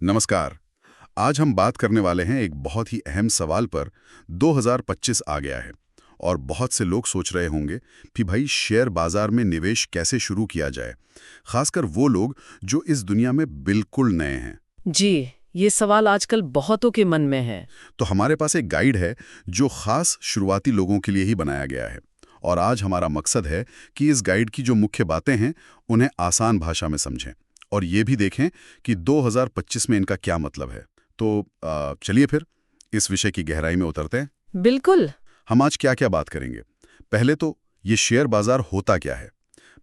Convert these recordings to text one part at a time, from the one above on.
नमस्कार। आज हम बात करने वाले हैं एक बहुत ही अहम सवाल पर। 2025 आ गया है और बहुत से लोग सोच रहे होंगे कि भाई शेयर बाजार में निवेश कैसे शुरू किया जाए, खासकर वो लोग जो इस दुनिया में बिल्कुल नए हैं। जी, ये सवाल आजकल बहुतों के मन में है। तो हमारे पास एक गाइड है जो खास शुरुआती लोगों के लिए ही बनाया गया है। और आज हमारा मकसद है कि इस गाइड की जो मुख्य बातें हैं उन्हें आसान भाषा में समझें और ये भी देखें कि 2025 में इनका क्या मतलब है। तो चलिए फिर इस विषय की गहराई में उतरते हैं। बिल्कुल। हम आज क्या क्या बात करेंगे। पहले तो ये शेयर बाजार होता क्या है,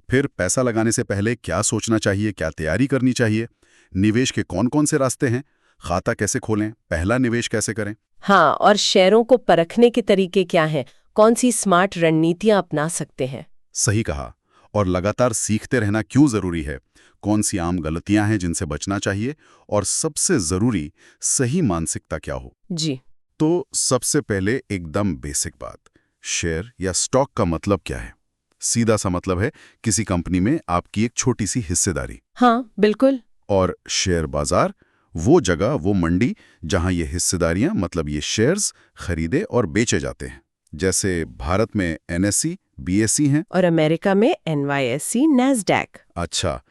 फिर पैसा लगाने से पहले क्या सोचना चाहिए, क्या तैयारी करनी चाहिए, निवेश के कौन कौन से रास्ते हैं, खाता कैसे खोलें, पहला निवेश कैसे करें। हाँ, और शेयरों को परखने के तरीके क्या हैं? कौन सी स्मार्ट रणनीतियां अपना सकते हैं? सही कहा। और लगातार सीखते रहना क्यों जरूरी है, कौन सी आम गलतियां हैं जिनसे बचना चाहिए, और सबसे जरूरी सही मानसिकता क्या हो। जी, तो सबसे पहले एकदम बेसिक बात, शेयर या स्टॉक का मतलब क्या है। सीधा सा मतलब है किसी कंपनी में आपकी एक छोटी सी हिस्सेदारी। हाँ, बिल्कुल। और शेयर बाजार वो जगह, वो मंडी जहां ये हिस्सेदारियां मतलब ये शेयर्स खरीदे और बेचे जाते हैं। जैसे भारत में एनएसई, बीएसई हैं। और अमेरिका में NYSE, NASDAQ। अच्छा,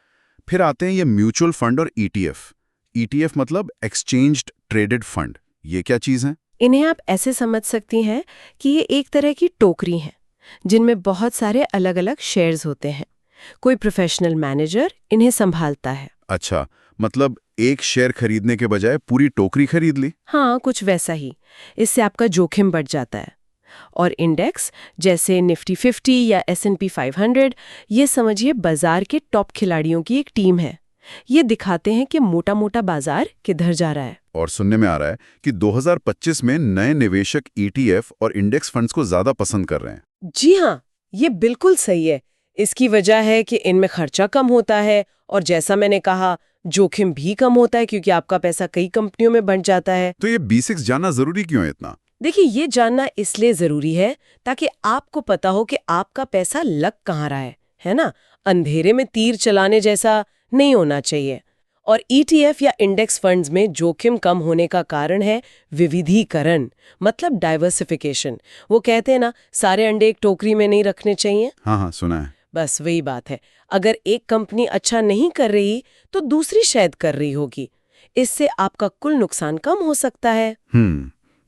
फिर आते हैं ये म्यूचुअल फंड और ईटीएफ। ईटीएफ मतलब एक्सचेंज्ड ट्रेडेड फंड। ये क्या चीज़ है? इन्हें आप ऐसे समझ सकती हैं कि ये एक तरह की टोकरी हैं, जिनमें बहुत सारे अलग-अलग शेयर्स होते हैं। कोई प्रोफेशनल मैनेजर इन्हें संभालता है। अच्छा, मतलब एक शेयर खरीदने के बजाय पूरी टोकरी खरीद ली। हाँ, कुछ वैसा ही। इससे आपका जोखिम बढ़ जाता है। और इंडेक्स जैसे निफ्टी 50 या S&P 500, ये समझिए बाजार के टॉप खिलाड़ियों की एक टीम है। ये दिखाते हैं कि मोटा मोटा बाजार किधर जा रहा है। और सुनने में आ रहा है कि 2025 में नए निवेशक ईटीएफ और इंडेक्स फंड्स को ज्यादा पसंद कर रहे हैं। जी हाँ, ये बिल्कुल सही है। इसकी वजह है कि इनमें खर्चा कम होता है और जैसा मैंने कहा, जोखिम भी कम होता है क्योंकि आपका पैसा कई कंपनियों में बंट जाता है। तो ये बेसिक्स जानना जरूरी क्यों है इतना? देखिए, ये जानना इसलिए जरूरी है ताकि आपको पता हो कि आपका पैसा लग कहाँ रहा है ना? अंधेरे में तीर चलाने जैसा नहीं होना चाहिए। और ETF या इंडेक्स फंड्स में जोखिम कम होने का कारण है विविधीकरण, मतलब डाइवर्सिफिकेशन। वो कहते हैं ना, सारे अंडे एक टोकरी में नहीं रखने चाहिए। हाँ हाँ, सुना है। बस वही बात है। अगर एक कंपनी अच्छा नहीं कर रही तो दूसरी शायद कर रही होगी। इससे आपका कुल नुकसान कम हो सकता है।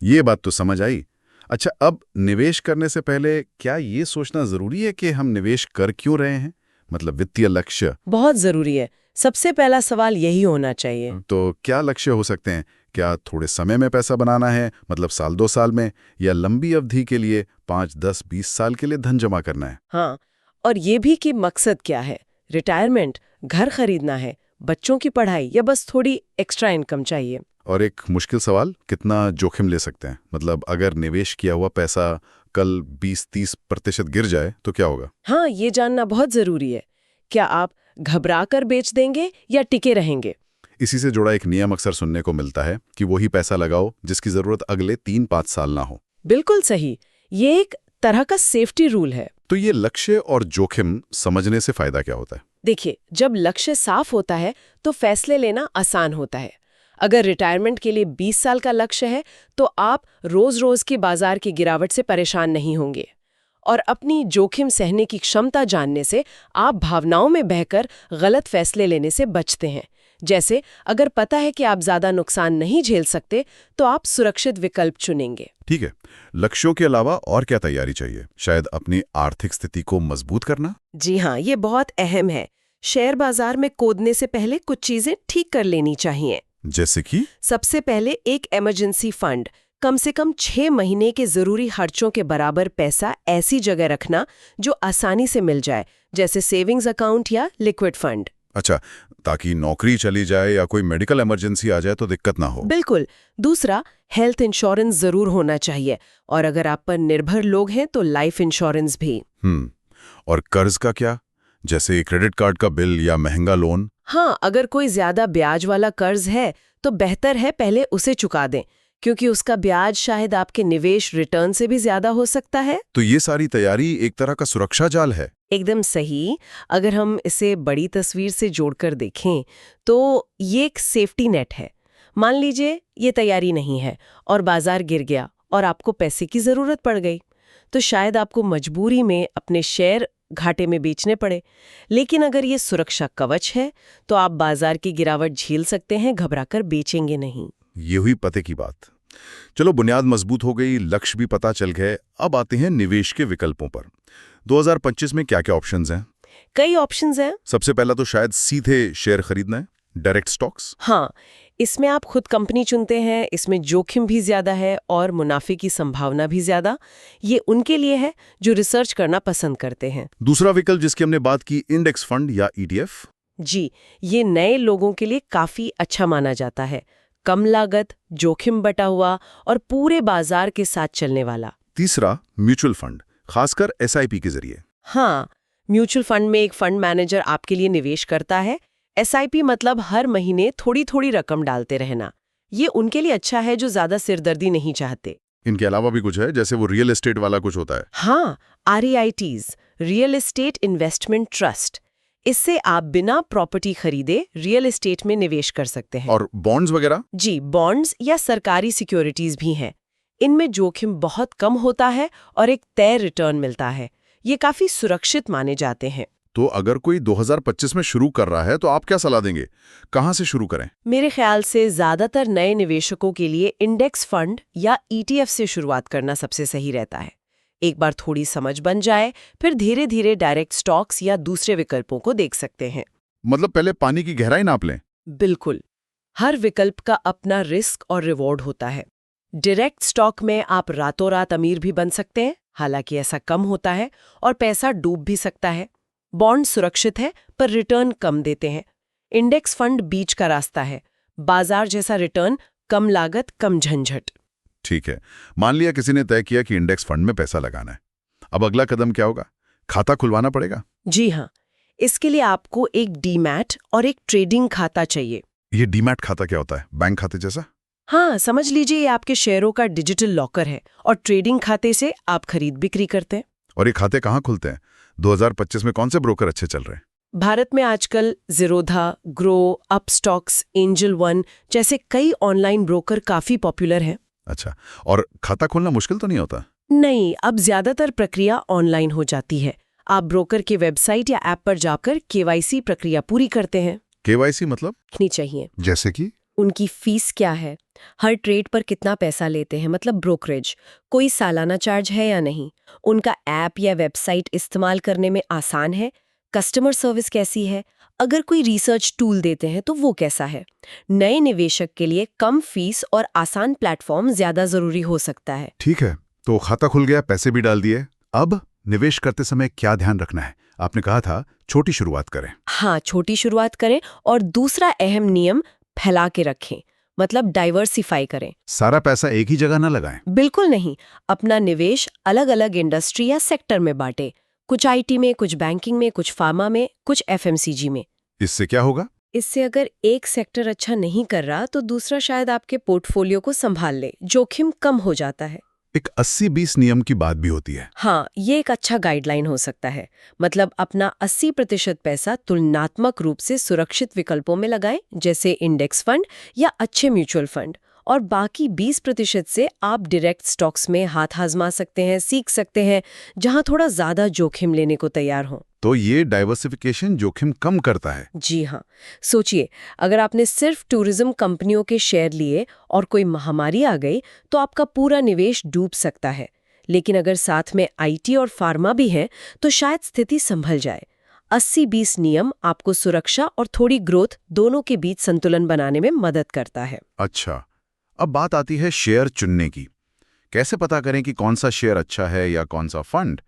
ये बात तो समझ आई। अच्छा, अब निवेश करने से पहले क्या ये सोचना जरूरी है कि हम निवेश कर क्यों रहे हैं, मतलब वित्तीय लक्ष्य। बहुत जरूरी है। सबसे पहला सवाल यही होना चाहिए। तो क्या लक्ष्य हो सकते हैं? क्या थोड़े समय में पैसा बनाना है, मतलब साल 2 साल में, या लंबी अवधि के लिए 5, 10, 20 साल के लिए धन जमा करना है? हाँ, और ये भी कि मकसद क्या है। रिटायरमेंट, घर खरीदना है, बच्चों की पढ़ाई, या बस थोड़ी एक्स्ट्रा इनकम चाहिए। और एक मुश्किल सवाल, कितना जोखिम ले सकते हैं? मतलब अगर निवेश किया हुआ पैसा कल 20-30% गिर जाए तो क्या होगा? हाँ, ये जानना बहुत जरूरी है। क्या आप घबरा कर बेच देंगे या टिके रहेंगे? इसी से जुड़ा एक नियम अक्सर सुनने को मिलता है कि वही पैसा लगाओ जिसकी जरूरत अगले 3-5 साल ना हो। बिल्कुल सही। ये एक तरह का सेफ्टी रूल है। तो ये लक्ष्य और जोखिम समझने से फायदा क्या होता है? देखिए, जब लक्ष्य साफ होता है तो फैसले लेना आसान होता है। अगर रिटायरमेंट के लिए 20 साल का लक्ष्य है तो आप रोज-रोज की बाजार की गिरावट से परेशान नहीं होंगे। और अपनी जोखिम सहने की क्षमता जानने से आप भावनाओं में बहकर गलत फैसले लेने से बचते हैं। जैसे अगर पता है कि आप ज्यादा नुकसान नहीं झेल सकते तो आप सुरक्षित विकल्प चुनेंगे। ठीक है, लक्ष्यों के अलावा और क्या तैयारी चाहिए? शायद अपनी आर्थिक स्थिति को मजबूत करना। जी हाँ, ये बहुत अहम है। शेयर बाजार में कूदने से पहले कुछ चीजें ठीक कर लेनी चाहिए। जैसे कि? सबसे पहले एक इमरजेंसी फंड, कम से कम 6 महीने के जरूरी खर्चों के बराबर पैसा ऐसी जगह रखना जो आसानी से मिल जाए, जैसे सेविंग्स अकाउंट या लिक्विड फंड। अच्छा, ताकि नौकरी चली जाए या कोई मेडिकल इमरजेंसी आ जाए तो दिक्कत ना हो। बिल्कुल। दूसरा, हेल्थ इंश्योरेंस जरूर होना चाहिए, और अगर आप पर निर्भर लोग हैं तो लाइफ इंश्योरेंस भी। और कर्ज का क्या, जैसे क्रेडिट कार्ड का बिल या महंगा लोन? हाँ, अगर कोई ज्यादा ब्याज वाला कर्ज है तो बेहतर है पहले उसे चुका दें, क्योंकि उसका ब्याज शायद आपके निवेश रिटर्न से भी ज्यादा हो सकता है। तो ये सारी तैयारी एक तरह का सुरक्षा जाल है। एकदम सही। अगर हम इसे बड़ी तस्वीर से जोड़कर देखें तो ये एक सेफ्टी नेट है। मान लीजिए ये तैयारी नहीं है और बाजार गिर गया और आपको पैसे की जरूरत पड़ गई, तो शायद आपको मजबूरी में अपने शेयर घाटे में बेचने पड़े। लेकिन अगर ये सुरक्षा कवच है तो आप बाजार की गिरावट झेल सकते हैं, घबराकर बेचेंगे नहीं। ये हुई पते की बात। चलो, बुनियाद मजबूत हो गई, लक्ष्य भी पता चल गए। अब आते हैं निवेश के विकल्पों पर। 2025 में क्या क्या ऑप्शंस हैं? कई ऑप्शंस हैं। सबसे पहला तो शायद सीधे शेयर खरीदना है, डायरेक्ट स्टॉक्स। हाँ, इसमें आप खुद कंपनी चुनते हैं, इसमें जोखिम भी ज्यादा है और मुनाफे की संभावना भी ज्यादा। ये उनके लिए है जो रिसर्च करना पसंद करते हैं। दूसरा विकल्प जिसकी हमने बात की, इंडेक्स फंड या ईटीएफ। जी, ये नए लोगों के लिए काफी अच्छा माना जाता है। कम लागत, जोखिम बटा हुआ और पूरे बाजार के साथ चलने वाला। तीसरा म्यूचुअल फंड, खासकर एसआईपी के जरिए। हाँ, म्यूचुअल फंड में एक फंड मैनेजर आपके लिए निवेश करता है। एसआईपी मतलब हर महीने थोड़ी थोड़ी रकम डालते रहना। ये उनके लिए अच्छा है जो ज्यादा सिरदर्दी नहीं चाहते। इनके अलावा भी कुछ है, जैसे वो रियल एस्टेट वाला कुछ होता है। हाँ, REITs, real estate investment trust. इससे आप बिना प्रॉपर्टी खरीदे रियल एस्टेट में निवेश कर सकते हैं। और बॉन्ड्स वगैरह? जी, बॉन्ड्स या सरकारी सिक्योरिटीज भी हैं। इनमें जोखिम बहुत कम होता है और एक तय रिटर्न मिलता है। ये काफी सुरक्षित माने जाते हैं। तो अगर कोई 2025 में शुरू कर रहा है तो आप क्या सलाह देंगे? कहाँ से शुरू करें? मेरे ख्याल से ज्यादातर नए निवेशकों के लिए इंडेक्स फंड या ETF से शुरुआत करना सबसे सही रहता है। एक बार थोड़ी समझ बन जाए, फिर धीरे धीरे डायरेक्ट स्टॉक्स या दूसरे विकल्पों को देख सकते हैं। मतलब पहले पानी की गहराई नाप लें। बिल्कुल। हर विकल्प का अपना रिस्क और रिवॉर्ड होता है। डायरेक्ट स्टॉक में आप रातों रात अमीर भी बन सकते हैं, हालांकि ऐसा कम होता है और पैसा डूब भी सकता है। बॉन्ड सुरक्षित है पर रिटर्न कम देते हैं। इंडेक्स फंड बीच का रास्ता है, बाजार जैसा रिटर्न, कम लागत, कम झंझट। ठीक है, मान लिया किसी ने तय किया कि इंडेक्स फंड में पैसा लगाना है। अब अगला कदम क्या होगा? खाता खुलवाना पड़ेगा? जी हाँ, इसके लिए आपको एक डीमैट और एक ट्रेडिंग खाता चाहिए। ये डीमैट खाता क्या होता है? बैंक खाते जैसा? हाँ, समझ लीजिए ये आपके शेयरों का डिजिटल लॉकर है और ट्रेडिंग खाते से आप खरीद बिक्री करते हैं। और ये खाते कहाँ खुलते हैं? 2025 में कौन से ब्रोकर अच्छे चल रहे हैं? भारत में आजकल Zerodha, grow, Upstox, angel one जैसे कई ऑनलाइन ब्रोकर काफी पॉपुलर हैं। अच्छा, और खाता खोलना मुश्किल तो नहीं होता? नहीं, अब ज्यादातर प्रक्रिया ऑनलाइन हो जाती है। आप ब्रोकर के वेबसाइट या ऐप पर जाकर KYC प्रक्रिया पूरी करते हैं। KYC मतलब? नहीं चाहिए। जैसे कि? उनकी फीस क्या है, हर ट्रेड पर कितना पैसा लेते हैं, मतलब ब्रोकरेज, कोई सालाना चार्ज है या नहीं, उनका ऐप या वेबसाइट इस्तेमाल करने में आसान है, कस्टमर सर्विस कैसी है, अगर कोई रिसर्च टूल देते हैं तो वो कैसा है। नए निवेशक के लिए कम फीस और आसान प्लेटफॉर्म ज्यादा जरूरी हो सकता है। ठीक है, तो खाता खुल गया, पैसे भी डाल दिए। अब निवेश करते समय क्या ध्यान रखना है? आपने कहा था छोटी शुरुआत करें। हाँ, छोटी शुरुआत करें और दूसरा अहम नियम, फैला के रखें, मतलब डाइवर्सिफाई करें। सारा पैसा एक ही जगह न लगाएं। बिल्कुल नहीं, अपना निवेश अलग अलग इंडस्ट्री या सेक्टर में बांटे, कुछ IT में, कुछ बैंकिंग में, कुछ फार्मा में, कुछ FMCG में। इससे क्या होगा? इससे अगर एक सेक्टर अच्छा नहीं कर रहा तो दूसरा शायद आपके पोर्टफोलियो को संभाल ले, जोखिम कम हो जाता है। एक 80-20 नियम की बात भी होती है। हाँ, ये एक अच्छा गाइडलाइन हो सकता है। मतलब अपना 80% पैसा तुलनात्मक रूप से सुरक्षित विकल्पों में लगाएं, जैसे इंडेक्स फंड या अच्छे म्यूचुअल फंड, और बाकी 20% से आप डायरेक्ट स्टॉक्स में हाथ आजमा सकते हैं, सीख सकते हैं, जहां थोड़ा ज्यादा जोखिम लेने को तैयार हों। तो ये डाइवर्सिफिकेशन जोखिम कम करता है। जी हाँ, सोचिए अगर आपने सिर्फ टूरिज्म कंपनियों के शेयर लिए और कोई महामारी आ गई तो आपका पूरा निवेश डूब सकता है। लेकिन अगर साथ में IT और फार्मा भी है तो शायद स्थिति संभल जाए। 80-20 नियम आपको सुरक्षा और थोड़ी ग्रोथ दोनों के बीच संतुलन बनाने में मदद करता है। अच्छा, अब बात आती है शेयर चुनने की। कैसे पता करें कि कौन सा शेयर अच्छा है या कौन सा फंड?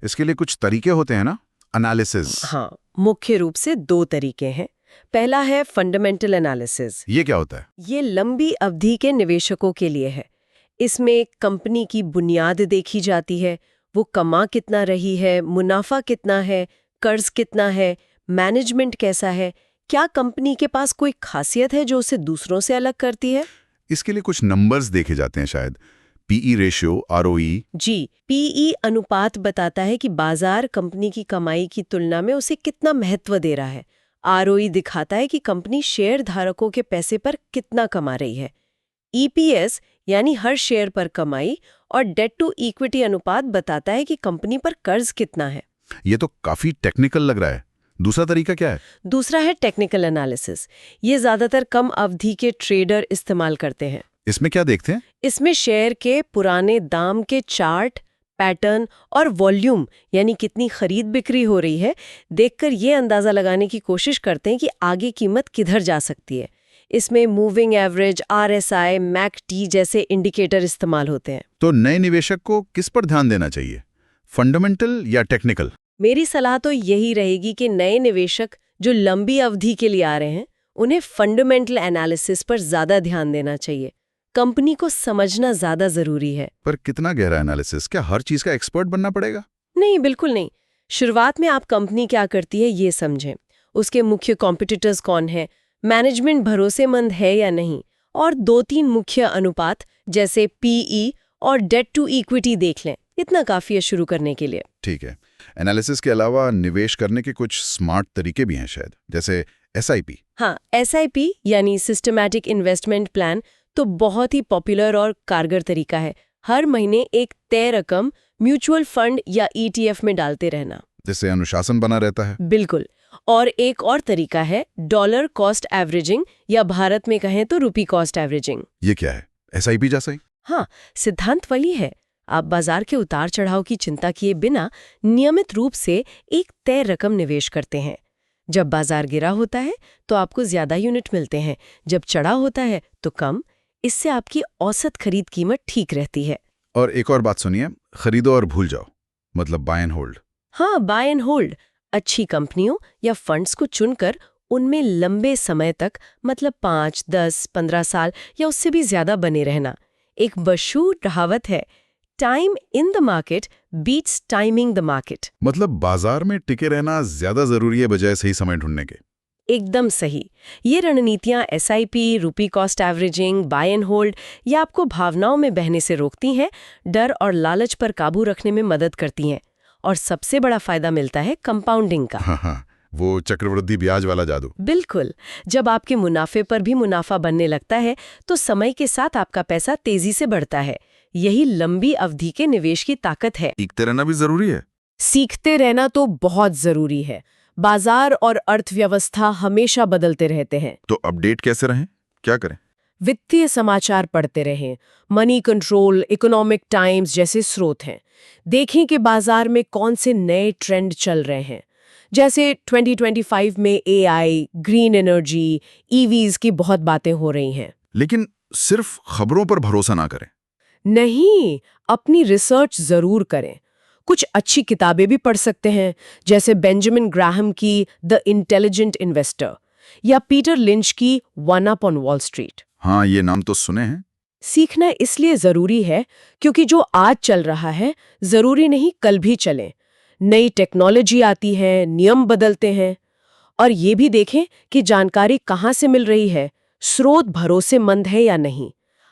इसके लिए कुछ तरीके होते हैं ना? एनालिसिस। हाँ, मुख्य रूप से 2 तरीके हैं। पहला है फंडामेंटल एनालिसिस। ये क्या होता है? ये लंबी अवधि के निवेशकों के लिए है। इसमें कंपनी की बुनियाद देखी जाती है, वो कमा कितना रही है, मुनाफा कितना है, कर्ज कितना है, मैनेजमेंट कैसा है, क्या कंपनी के पास कोई खासियत है जो उसे दूसरों से अलग करती है। इसके लिए कुछ नंबर्स देखे जाते हैं शायद। PE ratio, ROE। जी, PE अनुपात बताता है कि बाजार कंपनी की कमाई की तुलना में उसे कितना महत्व दे रहा है। आरओई दिखाता है कि कंपनी शेयर धारकों के पैसे पर कितना कमा रही है। ईपीएस यानी हर शेयर पर कमाई और डेट टू इक्विटी अनुपात बताता है कि कंपनी पर कर्ज कितना है। ये तो काफी टेक्निकल लग रहा है। दूसरा तरीका क्या है? दूसरा है टेक्निकल एनालिसिस। ये ज्यादातर कम अवधि के ट्रेडर इस्तेमाल करते हैं। इसमें क्या देखते हैं? इसमें शेयर के पुराने दाम के चार्ट, पैटर्न और वॉल्यूम यानी कितनी खरीद बिक्री हो रही है देखकर ये अंदाजा लगाने की कोशिश करते हैं कि आगे कीमत किधर जा सकती है। इसमें मूविंग एवरेज, आरएसआई, मैकडी जैसे इंडिकेटर इस्तेमाल होते हैं। तो नए निवेशक को किस पर ध्यान देना चाहिए, फंडामेंटल या टेक्निकल? मेरी सलाह तो यही रहेगी कि नए निवेशक जो लंबी अवधि के लिए आ रहे हैं उन्हें फंडामेंटल एनालिसिस पर ज्यादा ध्यान देना चाहिए। कंपनी को समझना ज्यादा जरूरी है। पर कितना गहरा एनालिसिस? क्या हर चीज का एक्सपर्ट बनना पड़ेगा? नहीं, बिल्कुल नहीं। शुरुआत में आप कंपनी क्या करती है ये समझें, उसके मुख्य कॉम्पिटिटर्स कौन है, मैनेजमेंट भरोसेमंद है या नहीं, और 2-3 मुख्य अनुपात जैसे पीई और डेट टू इक्विटी देख लें। इतना काफी है शुरू करने के लिए। ठीक है। एनालिसिस के अलावा निवेश करने के कुछ स्मार्ट तरीके भी हैं शायद, जैसे एसआईपी। हाँ, एसआईपी यानी सिस्टमैटिक इन्वेस्टमेंट प्लान तो बहुत ही पॉपुलर और कारगर तरीका है। हर महीने एक तय रकम म्यूचुअल फंड या ईटीएफ में डालते रहना, जिससे अनुशासन बना रहता है। बिल्कुल। और एक और तरीका है डॉलर कॉस्ट एवरेजिंग, या भारत में कहें तो रुपी कॉस्ट एवरेजिंग। ये क्या है? एसआईपी जैसा ही? हाँ, सिद्धांत वही है। आप बाजार के उतार चढ़ाव की चिंता किए बिना नियमित रूप से एक तय रकम निवेश करते हैं। जब बाजार गिरा होता है तो आपको ज्यादा यूनिट मिलते हैं, जब चढ़ा होता है तो कम। इससे आपकी औसत खरीद कीमत ठीक रहती है। और एक और बात सुनिए, खरीदो और भूल जाओ, मतलब बाय एंड होल्ड। हाँ, बाय एंड होल्ड। अच्छी कंपनियों या फंड्स को चुनकर उनमें लंबे समय तक, मतलब 5, 10, 15 साल या उससे भी ज्यादा बने रहना। एक मशहूर कहावत है, time in the market beats timing the market. मतलब बाजार में टिके रहना ज्यादा जरूरी है बजाय सही समय ढूंढने के। एकदम सही। ये रणनीतियां SIP, rupee cost averaging, buy and hold ये आपको भावनाओं में बहने से रोकती हैं, डर और लालच पर काबू रखने में मदद करती हैं, और सबसे बड़ा फायदा मिलता है कंपाउंडिंग का। हाँ, वो चक्रवृद्धि ब्याज वाला जादू। बिल्कुल। जब आपके मुनाफे पर भी मुनाफा बनने लगता है तो समय के साथ आपका पैसा तेजी से बढ़ता है। यही लंबी अवधि के निवेश की ताकत है। सीखते रहना भी जरूरी है। सीखते रहना तो बहुत जरूरी है। बाजार और अर्थव्यवस्था हमेशा बदलते रहते हैं। तो अपडेट कैसे रहें, क्या करें? वित्तीय समाचार पढ़ते रहें। मनी कंट्रोल, इकोनॉमिक टाइम्स जैसे स्रोत हैं। देखें कि बाजार में कौन से नए ट्रेंड चल रहे हैं। जैसे 2025 में एआई, ग्रीन एनर्जी, ईवीज की बहुत बातें हो रही हैं। लेकिन सिर्फ खबरों पर भरोसा ना करें। नहीं, अपनी रिसर्च जरूर करें। कुछ अच्छी किताबें भी पढ़ सकते हैं, जैसे बेंजामिन ग्राहम की द इंटेलिजेंट इन्वेस्टर या पीटर लिंच की one up on wall street. हाँ, ये नाम तो सुने हैं। सीखना इसलिए जरूरी है क्योंकि जो आज चल रहा है जरूरी नहीं कल भी चले। नई टेक्नोलॉजी आती है, नियम बदलते हैं। और ये भी देखें कि जानकारी कहाँ से मिल रही है, स्रोत भरोसेमंद है या नहीं।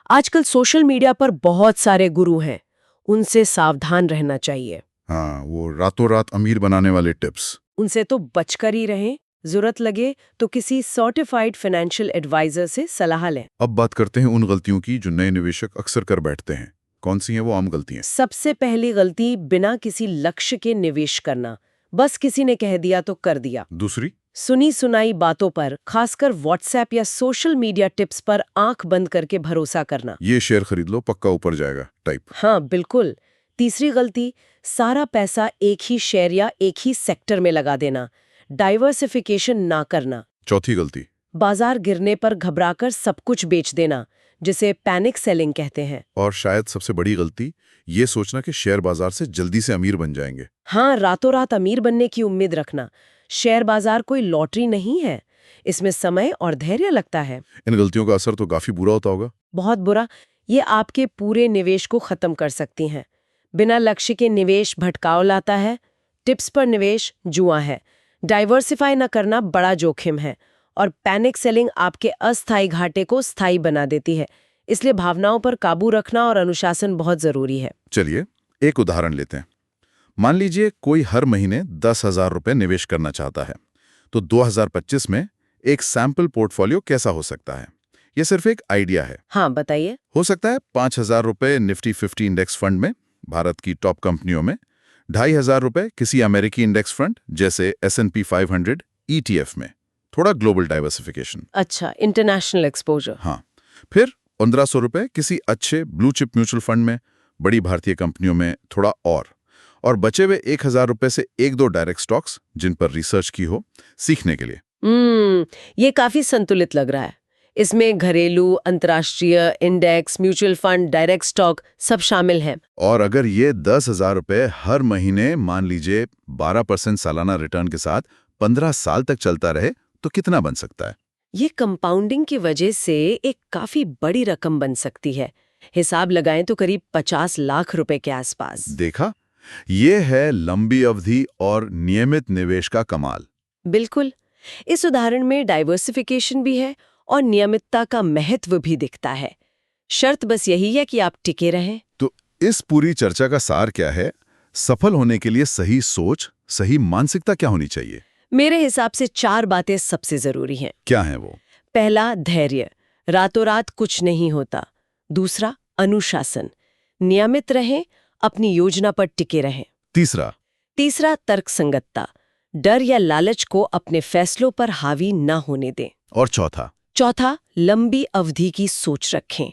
आजकल सोशल मीडिया पर बहुत सारे गुरु हैं, उनसे सावधान रहना चाहिए। हाँ, वो रातों रात अमीर बनाने वाले टिप्स। उनसे तो बचकर ही रहें। जरूरत लगे तो किसी सर्टिफाइड फाइनेंशियल एडवाइजर से सलाह लें। अब बात करते हैं उन गलतियों की जो नए निवेशक अक्सर कर बैठते हैं। कौन सी हैं वो आम गलतियां? सबसे पहली गलती, बिना किसी लक्ष्य के निवेश करना। बस किसी ने कह दिया तो कर दिया। दूसरी, सुनी सुनाई बातों पर, खासकर व्हाट्सएप या सोशल मीडिया टिप्स पर आंख बंद करके भरोसा करना। ये शेयर खरीद लो पक्का ऊपर जाएगा टाइप। हाँ, बिल्कुल। तीसरी गलती, सारा पैसा एक ही शेयर या एक ही सेक्टर में लगा देना। डाइवर्सिफिकेशन ना करना। चौथी गलती, बाजार गिरने पर घबराकर सब कुछ बेच देना, जिसे पैनिक सेलिंग कहते हैं। और शायद सबसे बड़ी गलती, ये सोचना कि शेयर बाजार से जल्दी से अमीर बन जाएंगे। हाँ, रातों रात अमीर बनने की उम्मीद रखना। शेयर बाजार कोई लॉटरी नहीं है, इसमें समय और धैर्य लगता है। इन गलतियों का असर तो काफी बुरा होता होगा। बहुत बुरा। ये आपके पूरे निवेश को खत्म कर सकती हैं। बिना लक्ष्य के निवेश भटकाव लाता है। टिप्स पर निवेश जुआ है। डाइवर्सिफाई न करना बड़ा जोखिम है। और पैनिक सेलिंग आपके अस्थायी घाटे को स्थायी बना देती है। इसलिए भावनाओं पर काबू रखना और अनुशासन बहुत जरूरी है। चलिए एक उदाहरण लेते हैं। मान लीजिए कोई हर महीने 10,000 रुपए निवेश करना चाहता है, तो 2025 में एक सैंपल पोर्टफोलियो कैसा हो सकता है? ये सिर्फ एक आइडिया है। हाँ, बताइए। हो सकता है 5,000 रुपए निफ्टी 50 इंडेक्स फंड में, भारत की टॉप कंपनियों में, 2,500 रुपए किसी अमेरिकी इंडेक्स फंड जैसे S&P 500 ETF में, थोड़ा ग्लोबल डाइवर्सिफिकेशन। अच्छा, इंटरनेशनल एक्सपोजर। हाँ, फिर 1,500 रुपए किसी अच्छे ब्लू चिप म्यूचुअल फंड में, बड़ी भारतीय कंपनियों में थोड़ा और बचे हुए 1,000 रुपए से 1-2 डायरेक्ट स्टॉक्स जिन पर रिसर्च की हो, सीखने के लिए। ये काफी संतुलित लग रहा है। इसमें घरेलू, अंतर्राष्ट्रीय, index, mutual fund, direct stock सब शामिल हैं। और अगर ये 10,000 रुपए हर महीने मान लीजिए 12% सालाना रिटर्न के साथ 15 साल तक चलता रहे तो कितना बन सकता है? ये कंपाउंडिंग की वजह से एक काफी बड़ी रकम बन सकती है। हिसाब लगाएं तो करीब 50 लाख रुपए के आसपास। देखा, ये है लंबी अवधि और नियमित निवेश का कमाल। बिल्कुल। इस उदाहरण में डाइवर्सिफिकेशन भी है और नियमितता का महत्व भी दिखता है। शर्त बस यही है कि आप टिके रहें। तो इस पूरी चर्चा का सार क्या है? सफल होने के लिए सही सोच, सही मानसिकता क्या होनी चाहिए? मेरे हिसाब से 4 बातें सबसे जरूरी हैं। क्या है वो? पहला, धैर्य। रातों रात कुछ नहीं होता। दूसरा, अनुशासन। नियमित रहें, अपनी योजना पर टिके रहें। तीसरा, तर्कसंगतता। डर या लालच को अपने फैसलों पर हावी न होने दें। और चौथा, लंबी अवधि की सोच रखें।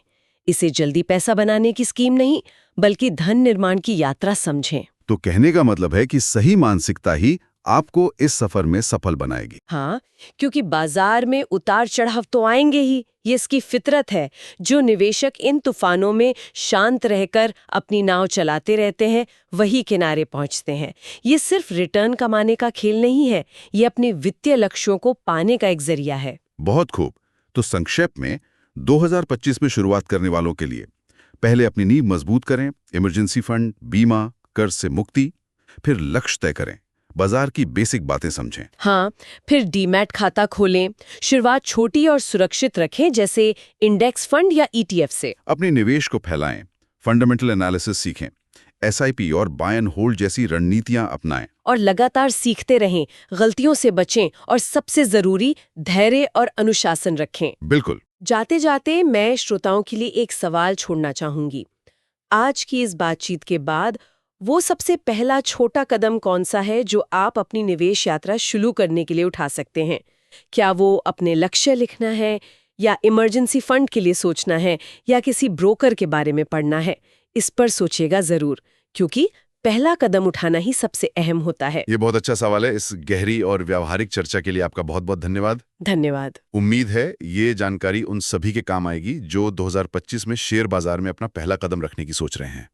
इसे जल्दी पैसा बनाने की स्कीम नहीं, बल्कि धन निर्माण की यात्रा समझें। तो कहने का मतलब है कि सही मानसिकता ही आपको इस सफर में सफल बनाएगी। हाँ, क्योंकि बाजार में उतार चढ़ाव तो आएंगे ही, ये इसकी फितरत है। जो निवेशक इन तूफानों में शांत रहकर अपनी नाव चलाते रहते हैं, वही किनारे पहुंचते हैं। ये सिर्फ रिटर्न कमाने का खेल नहीं है, ये अपने वित्तीय लक्ष्यों को पाने का एक जरिया है। बहुत खूब। तो संक्षेप में 2025 में शुरुआत करने वालों के लिए पहले अपनी नींव मजबूत करें, इमरजेंसी फंड, बीमा, कर्ज से मुक्ति, फिर लक्ष्य तय करें, बाजार की बेसिक बातें समझें। हाँ, फिर डीमैट खाता खोलें। शुरुआत छोटी और सुरक्षित रखें, जैसे इंडेक्स फंड या ETF से। अपने निवेश को फैलाएं, फंडामेंटल एनालिसिस सीखें, SIP और बाय एंड होल्ड जैसी रणनीतियां अपनाएं। और लगातार सीखते रहें, गलतियों से बचें और सबसे जरूरी धैर्य और अनुशासन रखें। बिल्कुल। जाते जाते मैं श्रोताओं के लिए एक सवाल छोड़ना चाहूंगी। आज की इस बातचीत के बाद वो सबसे पहला छोटा कदम कौन सा है जो आप अपनी निवेश यात्रा शुरू करने के लिए उठा सकते हैं? क्या वो अपने लक्ष्य लिखना है, या इमरजेंसी फंड के लिए सोचना है, या किसी ब्रोकर के बारे में पढ़ना है? इस पर सोचिएगा जरूर, क्योंकि पहला कदम उठाना ही सबसे अहम होता है। ये बहुत अच्छा सवाल है। इस गहरी और व्यावहारिक चर्चा के लिए आपका बहुत बहुत धन्यवाद। धन्यवाद। उम्मीद है ये जानकारी उन सभी के काम आएगी जो 2025 में शेयर बाजार में अपना पहला कदम रखने की सोच रहे हैं।